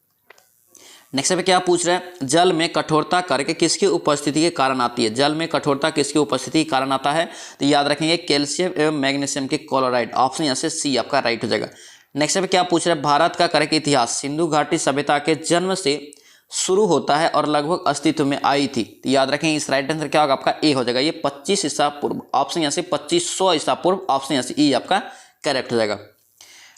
नेक्स्ट पे क्या पूछ रहा है, जल में कठोरता करके किसकी उपस्थिति के कारण आती है। जल में कठोरता किसकी उपस्थिति के कारण आता है, तो याद रखेंगे कैल्शियम एवं मैग्नीशियम के क्लोराइड, ऑप्शन यहाँ से सी आपका राइट हो जाएगा। नेक्स्ट पे क्या पूछ रहा है, भारत का कार्य के इतिहास सिंधु घाटी सभ्यता के जन्म से शुरू होता है और लगभग अस्तित्व में आई थी। तो याद रखेंगे इस राइट आंसर क्या होगा आपका ए हो जाएगा, ये 25 ईसा पूर्व, ऑप्शन यहाँ से 2500 ईसा पूर्व, ऑप्शन यहाँ से ई आपका करेक्ट हो जाएगा।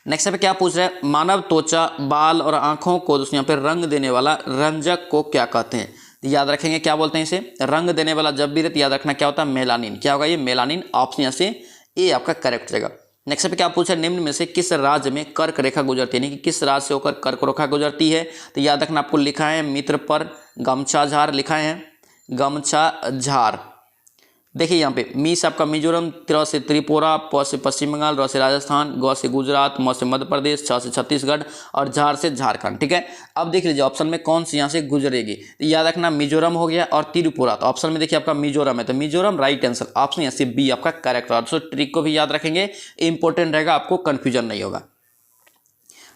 नेक्स्ट पे क्या पूछ रहा है, मानव त्वचा, बाल और आंखों को दोस्तों यहाँ पे रंग देने वाला रंजक को क्या कहते हैं। याद रखेंगे क्या बोलते हैं इसे, रंग देने वाला जब भी रहता याद रखना क्या होता है मेलानिन, क्या होगा ये मेलानिन, ऑप्शन यहाँ से ए आपका करेक्ट हो जाएगा। नेक्स्ट पे क्या पूछा, निम्न में से किस राज्य में कर्क रेखा गुजरती है, यानी कि किस राज्य से होकर कर्क रेखा गुजरती है। तो याद रखना आपको लिखा है मित्र पर गमछा झार, लिखा है गमछा झार। देखिए यहाँ पे मी से आपका मिजोरम, त्र से त्रिपुरा, प से पश्चिम बंगाल, र से राजस्थान, ग से गुजरात, म से मध्य प्रदेश, छ से छत्तीसगढ़ और झार से झारखंड, ठीक है। अब देख लीजिए ऑप्शन में कौन सी यहाँ से गुजरेगी, तो याद रखना मिजोरम हो गया और त्रिपुरा, तो ऑप्शन में देखिए आपका मिजोरम है, तो मिजोरम राइट आंसर, ऑप्शन यहाँ से बी आपका करेक्ट होगा। तो ट्रिक को भी याद रखेंगे, इंपॉर्टेंट रहेगा, आपको कन्फ्यूजन नहीं होगा।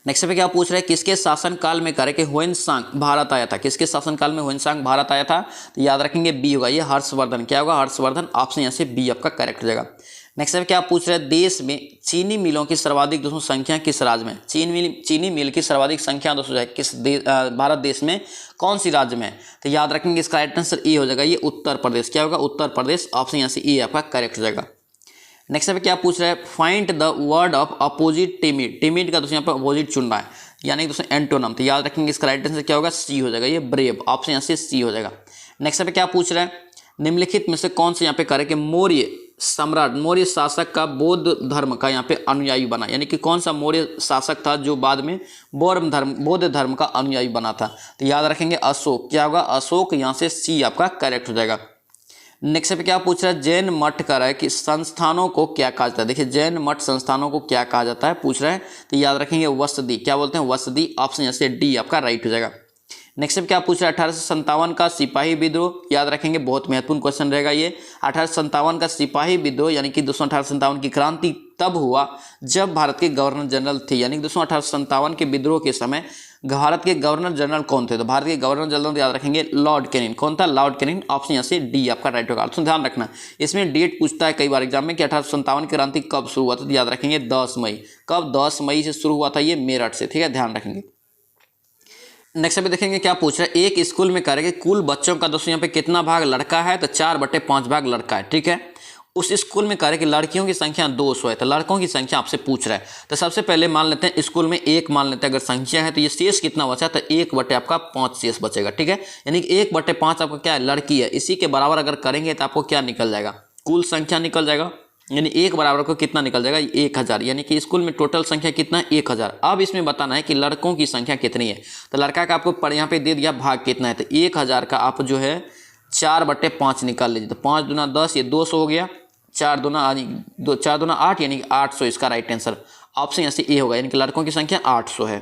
नेक्स्ट पे क्या पूछ रहे हैं, किसके शासन काल में करे कि ह्वेनसांग भारत आया था, किसके शासन काल में ह्वेनसांग भारत आया था, तो याद रखेंगे बी होगा ये हर्षवर्धन। क्या होगा, हर्षवर्धन। ऑप्शन यहाँ से बी आपका करेक्ट हो जाएगा। नेक्स्ट पे क्या पूछ रहे हैं, देश में चीनी मिलों की सर्वाधिक दोस्तों संख्या किस राज्य में, चीनी मिल की सर्वाधिक संख्या दोस्तों है किस भारत देश में कौन सी राज्य में, तो याद रखेंगे इसका राइट आंसर ए हो जाएगा ये उत्तर प्रदेश। क्या होगा, उत्तर प्रदेश। ऑप्शन यहाँ से ए आपका करेक्ट हो जाएगा। नेक्स्ट पे क्या पूछ रहा है, find the word of opposite timid, timid का दोस्तों यहाँ पे अपोजिट चुनना है यानी दोस्तों एंटोनम, तो याद रखेंगे इसका राइट आंसर क्या होगा, सी हो जाएगा ये ब्रेव। ऑप्शन यहाँ से सी हो जाएगा। नेक्स्ट पे क्या पूछ रहा है, निम्नलिखित में से कौन से यहाँ पे करे कि मौर्य सम्राट, मौर्य शासक का बौद्ध धर्म का यहाँ पे अनुयायी बना, यानी कि कौन सा मौर्य शासक था जो बाद में बौद्ध धर्म का अनुयायी बना था, तो याद रखेंगे अशोक। क्या होगा, अशोक। यहाँ से सी आपका करेक्ट हो जाएगा। नेक्स्ट पे क्या पूछ रहा है, जैन मठ का है कि संस्थानों को क्या कहा जाता है, देखिए जैन मठ संस्थानों को क्या कहा जाता है पूछ रहा है, तो याद रखेंगे वसदी। क्या बोलते हैं, वसदी। ऑप्शन यहाँ से डी आपका राइट हो जाएगा। नेक्स्ट पे क्या पूछ रहा है, 1857 का सिपाही विद्रोह, याद रखेंगे बहुत महत्वपूर्ण क्वेश्चन रहेगा ये। 1857 का सिपाही विद्रोह यानी कि 1857 की क्रांति तब हुआ जब भारत के गवर्नर जनरल थे, यानी कि 1857 के विद्रोह के समय भारत के गवर्नर जनरल कौन थे, तो भारत के गवर्नर जनरल याद रखेंगे लॉर्ड कैनिंग। कौन था, लॉर्ड कैनिंग। ऑप्शन यहाँ से डी आपका राइट होगा। तो ध्यान रखना इसमें डेट पूछता है कई बार एग्जाम में कि 1857 की क्रांति कब शुरू हुआ था, तो याद रखेंगे 10 मई। कब, 10 मई से शुरू हुआ था ये मेरठ से। ठीक है, ध्यान रखेंगे। नेक्स्ट अभी देखेंगे क्या पूछ रहा है, एक स्कूल में करेंगे कुल बच्चों का दोस्तों यहाँ पे कितना भाग लड़का है, तो 4/5 भाग लड़का है। ठीक है, उस स्कूल में करें कि लड़कियों की संख्या 200 है, तो लड़कों की संख्या आपसे पूछ रहा है। तो सबसे पहले मान लेते हैं स्कूल में 1 मान लेते हैं, अगर संख्या है तो ये शेष कितना बचा, तो 1/5 शेष बचेगा। ठीक है, यानी कि 1/5 आपका क्या है, लड़की है। इसी के बराबर अगर करेंगे तो आपको क्या निकल जाएगा, कुल संख्या निकल जाएगा, यानी 1 बराबर को कितना निकल जाएगा, 1000। यानी कि स्कूल में टोटल संख्या कितना है, 1000। अब इसमें बताना है कि लड़कों की संख्या कितनी है, तो लड़का का आपको यहाँ पे दे दिया भाग कितना है, तो 1000 का आप जो है 4/5 निकाल लीजिए, तो 5 दूना 10, ये 200 हो गया, 4 दूना 8 यानी कि 800 इसका राइट आंसर। ऑप्शन यहाँ से ए होगा, यानी कि लड़कों की संख्या 800 है।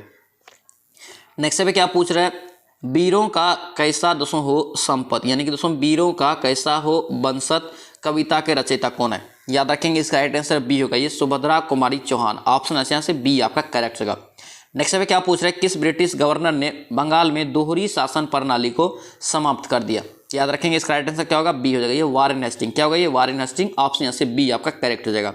नेक्स्ट पे क्या पूछ रहा है, वीरों का कैसा दोस्तों हो संपत, यानी कि दोस्तों वीरों का कैसा हो वंशत कविता के रचयिता कौन है, याद रखेंगे इसका राइट आंसर बी होगा, ये सुभद्रा कुमारी चौहान। ऑप्शन यहाँ से बी आपका करेक्ट होगा। नेक्स्ट पे क्या पूछ रहे हैं, किस ब्रिटिश गवर्नर ने बंगाल में दोहरी शासन प्रणाली को समाप्त कर दिया, याद रखेंगे इसका राइट आंसर क्या होगा, बी हो जाएगा, ये वारेन हेस्टिंग। क्या होगा, ये वारेन हेस्टिंग। ऑप्शन यहाँ से बी आपका करेक्ट हो जाएगा।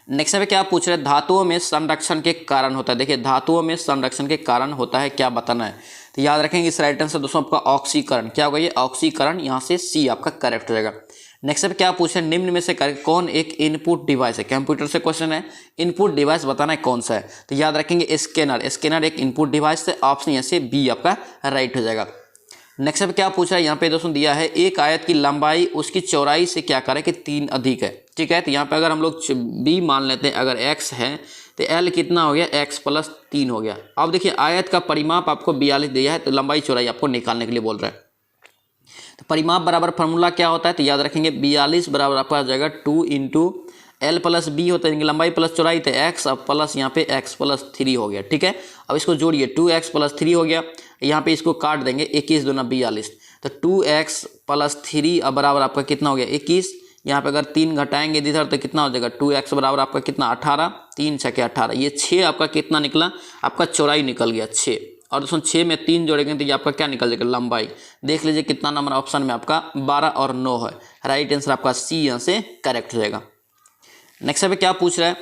नेक्स्ट पे क्या पूछ रहे हैं, धातुओं में संरक्षण के कारण होता है, देखिए धातुओं में संरक्षण के कारण होता है, क्या बताना है, तो याद रखेंगे इस राइट आंसर दोस्तों आपका ऑक्सीकरण। क्या होगा, ये ऑक्सीकरण। यहाँ से सी आपका करेक्ट हो जाएगा। नेक्स्ट पे क्या पूछ रहे हैं, निम्न में से कौन एक इनपुट डिवाइस है, कंप्यूटर से क्वेश्चन है, इनपुट डिवाइस बताना है कौन सा है, तो याद रखेंगे स्कैनर। स्कैनर एक इनपुट डिवाइस है। ऑप्शन यहाँ से बी आपका राइट हो जाएगा। नेक्स्ट पे क्या पूछ रहा है, यहाँ पे दोस्तों दिया है एक आयत की लंबाई उसकी चौड़ाई से क्या करें कि 3 अधिक है। ठीक है, तो यहाँ पे अगर हम लोग बी मान लेते हैं, अगर x है तो l कितना हो गया, x+3 हो गया। अब देखिए आयत का परिमाप आपको 42 दिया है, तो लंबाई चौड़ाई आपको निकालने के लिए बोल रहा है। तो परिमाप बराबर फॉर्मूला क्या होता है, तो याद रखेंगे 42 बराबर आपका आ जाएगा 2 × l+b होता है, लंबाई प्लस चौड़ाई, तो x अब प्लस यहाँ पे x+3 हो गया। ठीक है, अब इसको जोड़िए, 2x+3 हो गया, यहाँ पे इसको काट देंगे, 21 दूना 42, तो 2x+3 अब बराबर आपका कितना हो गया, 21। यहाँ पे अगर 3 घटाएंगे इधर तो कितना हो जाएगा, 2x बराबर आपका कितना 18, 3 × 6 = 18, ये 6 आपका कितना निकला, आपका चौड़ाई निकल गया 6। और दोस्तों 6 में 3 जोड़ेंगे तो ये आपका क्या निकल जाएगा, लंबाई। देख लीजिए कितना नंबर ऑप्शन में आपका 12 और 9 है, राइट आंसर आपका सी यहाँ से करेक्ट हो जाएगा। नेक्स्ट पे क्या पूछ रहा है,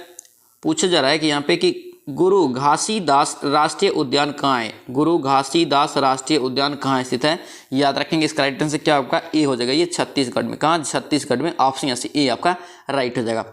पूछा जा रहा है कि यहाँ पे कि गुरु घासीदास राष्ट्रीय उद्यान कहाँ है, गुरु घासीदास राष्ट्रीय उद्यान कहाँ स्थित है, याद रखेंगे इसका राइट आंसर क्या आपका ए हो जाएगा, ये छत्तीसगढ़ में। कहाँ, छत्तीसगढ़ में। ऑप्शन यहाँ से ए आपका राइट हो जाएगा।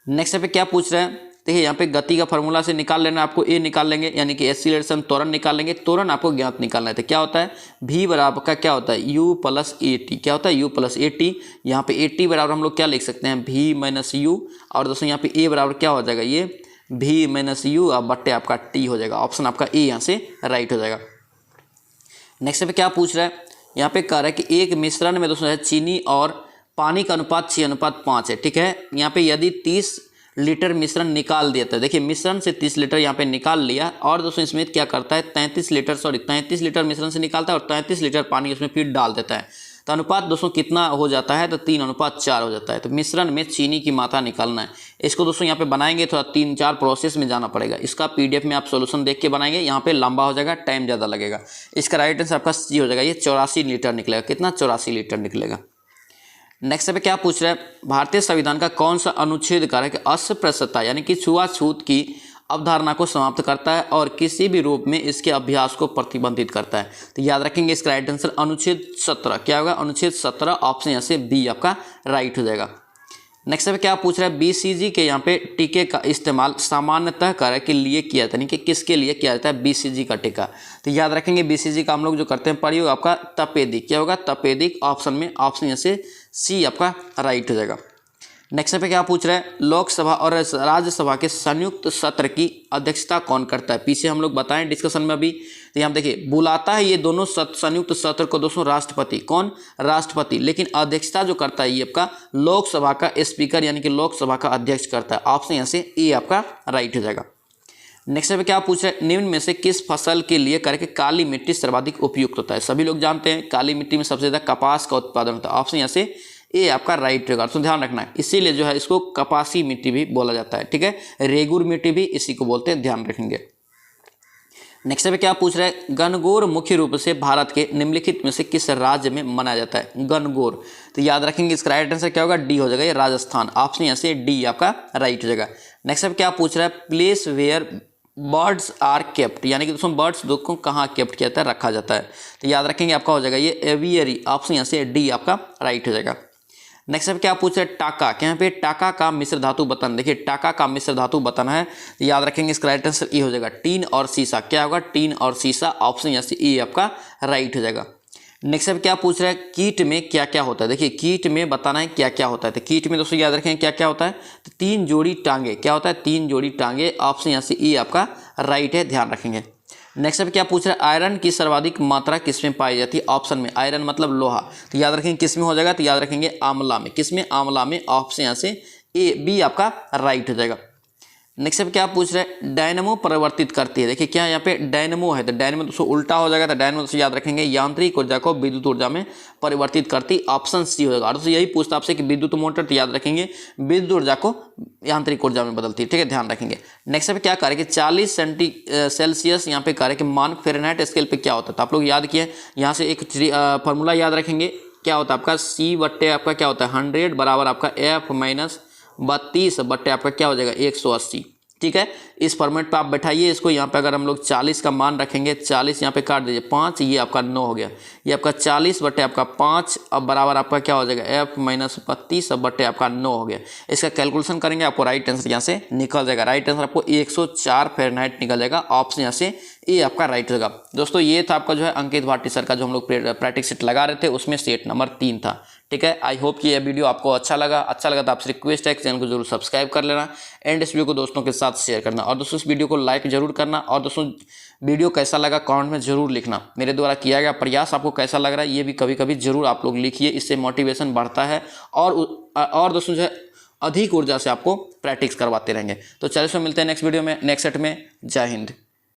नेक्स्ट पे क्या पूछ रहे हैं, देखिए यहाँ पे गति का फॉर्मूला से निकाल लेना, आपको ए निकाल लेंगे, यानी कि एक्सीलरेशन त्वरण निकाल लेंगे। त्वरण आपको ज्ञात निकालना है, तो क्या होता है, v बराबर का क्या होता है, u + at। क्या होता है, u + at। यहाँ पे at बराबर हम लोग क्या लिख सकते हैं, v - u, और दोस्तों यहाँ पे a बराबर क्या हो जाएगा, ये v - u अब बट्टे आपका t हो जाएगा। ऑप्शन आपका ए यहाँ से राइट हो जाएगा। नेक्स्ट पे क्या पूछ रहा है, यहाँ पे कह रहा है कि एक मिश्रण में दोस्तों है चीनी और पानी का अनुपात 6:5 है। ठीक है, यहाँ पे यदि 30 लीटर मिश्रण निकाल दिया था, देखिए मिश्रण से 30 लीटर यहाँ पे निकाल लिया, और दोस्तों इसमें क्या करता है 33 लीटर मिश्रण से निकालता है और 33 लीटर पानी उसमें फिर डाल देता है। तो अनुपात दोस्तों कितना हो जाता है, तो 3:4 हो जाता है। तो मिश्रण में चीनी की मात्रा निकालना है। इसको दोस्तों यहाँ पे बनाएंगे थोड़ा 3-4 प्रोसेस में जाना पड़ेगा। इसका PDF में आप सोल्यूशन देख के बनाएंगे, यहाँ पे लंबा हो जाएगा, टाइम ज़्यादा लगेगा। इसका राइट आंसर आपका सी हो जाएगा, ये 84 लीटर निकलेगा। कितना? 84 लीटर निकलेगा। नेक्स्ट पे क्या पूछ रहा है, भारतीय संविधान का कौन सा अनुच्छेद कारक अस्पृश्यता यानी कि छुआछूत की अवधारणा को समाप्त करता है और किसी भी रूप में इसके अभ्यास को प्रतिबंधित करता है? तो याद रखेंगे इसका राइट आंसर अनुच्छेद 17। क्या होगा? अनुच्छेद 17, ऑप्शन यहाँ से बी आपका राइट हो जाएगा। नेक्स्ट पे क्या पूछ रहा है, BCG के यहाँ पे टीके का इस्तेमाल सामान्यतः कारक के लिए किया जाता है, यानी कि किसके लिए किया जाता है? BCG का टीका। तो याद रखेंगे BCG का हम लोग जो करते हैं प्रयोग आपका तपेदिक। क्या होगा? तपेदिक, ऑप्शन में ऑप्शन यहाँ से सी आपका राइट हो जाएगा। नेक्स्ट पे क्या पूछ रहा है, लोकसभा और राज्यसभा के संयुक्त सत्र की अध्यक्षता कौन करता है? पीछे हम लोग बताएं डिस्कशन में अभी। तो यहाँ देखिए बुलाता है ये दोनों संयुक्त सत्र को दोस्तों राष्ट्रपति। कौन? राष्ट्रपति। लेकिन अध्यक्षता जो करता है ये आपका लोकसभा का स्पीकर यानी कि लोकसभा का अध्यक्ष करता है। ऑप्शन यहाँ से ए आपका राइट हो जाएगा। नेक्स्ट पे क्या पूछ रहे हैं, निम्न में से किस फसल के लिए करके काली मिट्टी सर्वाधिक उपयुक्त होता है? सभी लोग जानते हैं काली मिट्टी में सबसे ज़्यादा कपास का उत्पादन होता है। ऑप्शन यहाँ से ए आपका राइट होगा। तो ध्यान रखना है, इसीलिए जो है इसको कपासी मिट्टी भी बोला जाता है। ठीक है, रेगुर मिट्टी भी इसी को बोलते हैं, ध्यान रखेंगे। नेक्स्ट पे क्या पूछ रहा है, गणगौर मुख्य रूप से भारत के निम्नलिखित में से किस राज्य में मनाया जाता है? गणगौर। तो याद रखेंगे इसका राइट आंसर क्या होगा? डी हो जाएगा, ये राजस्थान। ऑप्शन यहाँ से डी आपका राइट हो जाएगा। नेक्स्ट पे क्या पूछ रहा है, place where birds are kept, यानी कि दोस्तों बर्ड्स को कहाँ केप्ट किया जाता है, रखा जाता है? तो याद रखेंगे आपका हो जाएगा ये एवियरी। ऑप्शन यहाँ से डी आपका राइट हो जाएगा। नेक्स्ट पे क्या पूछ रहे हैं, टाका। यहाँ पे टाका का मिश्र धातु बतन। देखिए टाका का मिश्र धातु बतन है, तो याद रखेंगे इसका राइट आंसर ए हो जाएगा, टीन और सीसा। क्या होगा? टीन और सीसा। ऑप्शन यहाँ से ए आपका राइट हो जाएगा। नेक्स्ट पे क्या पूछ रहा है, कीट में क्या क्या होता है? देखिए कीट में बताना है क्या क्या होता है। तो कीट में दोस्तों याद रखेंगे क्या क्या होता है, तो 3 जोड़ी टांगे। क्या होता है? 3 जोड़ी टांगे। ऑप्शन यहाँ से ए आपका राइट है, ध्यान रखेंगे। नेक्स्ट पे क्या पूछ रहा है, आयरन की सर्वाधिक मात्रा किसमें पाई जाती है? ऑप्शन में आयरन मतलब लोहा। तो याद रखेंगे किसमें हो जाएगा, तो याद रखेंगे आंवला में। किसमें? आंवला में। ऑप्शन यहाँ से ए बी आपका राइट हो जाएगा। नेक्स्ट पे क्या पूछ रहे हैं, डायनमो परिवर्तित करती है। देखिए क्या यहाँ पे डायनमो है, तो डायनमो दोस्तों उल्टा हो जाएगा। तो डायनमो दोस्तों याद रखेंगे यांत्रिक ऊर्जा को विद्युत ऊर्जा में परिवर्तित करती। ऑप्शन सी हो जाएगा। और दोस्तों यही पूछता आपसे कि विद्युत मोटर, तो याद रखेंगे विद्युत ऊर्जा को यांत्रिक ऊर्जा में बदलती है। ठीक है, ध्यान रखेंगे। नेक्स्ट पे क्या करें कि 40 सेल्सियस यहाँ पे करें कि मान फ़ारेनहाइट स्केल पे क्या होता है? तो आप लोग याद किए, यहाँ से एक फॉर्मूला याद रखेंगे। क्या होता है आपका C बट्टे आपका क्या होता है 100 बराबर आपका F - 32 बट्टे आपका क्या हो जाएगा 180। ठीक है, इस फॉर्मेट पे आप बैठाइए इसको। यहाँ पे अगर हम लोग 40 का मान रखेंगे, 40 यहाँ पे काट दीजिए 5, ये आपका 9 हो गया। ये आपका 40 बट्टे आपका 5 अब बराबर आपका क्या हो जाएगा F - 32 अब बट्टे आपका 9 हो गया। इसका कैलकुलेशन करेंगे, आपको राइट आंसर यहाँ से निकल जाएगा। राइट आंसर आपको 104 फ़ारेनहाइट निकल जाएगा। ऑप्शन यहाँ से ए आपका राइट होगा। दोस्तों ये था आपका जो है अंकित भाटी सर का जो हम लोग प्रैक्टिस सेट लगा रहे थे, उसमें सेट नंबर 3 था। ठीक है, आई होप कि यह वीडियो आपको अच्छा लगा तो आपसे रिक्वेस्ट है कि चैनल को जरूर सब्सक्राइब कर लेना एंड इस वीडियो को दोस्तों के साथ शेयर करना, और दोस्तों इस वीडियो को लाइक जरूर करना। और दोस्तों वीडियो कैसा लगा कमेंट में जरूर लिखना। मेरे द्वारा किया गया प्रयास आपको कैसा लग रहा है ये भी कभी कभी जरूर आप लोग लिखिए, इससे मोटिवेशन बढ़ता है और दोस्तों जो है अधिक ऊर्जा से आपको प्रैक्टिस करवाते रहेंगे। तो चलिए मिलते हैं नेक्स्ट वीडियो में, नेक्स्ट सेट में। जय हिंद।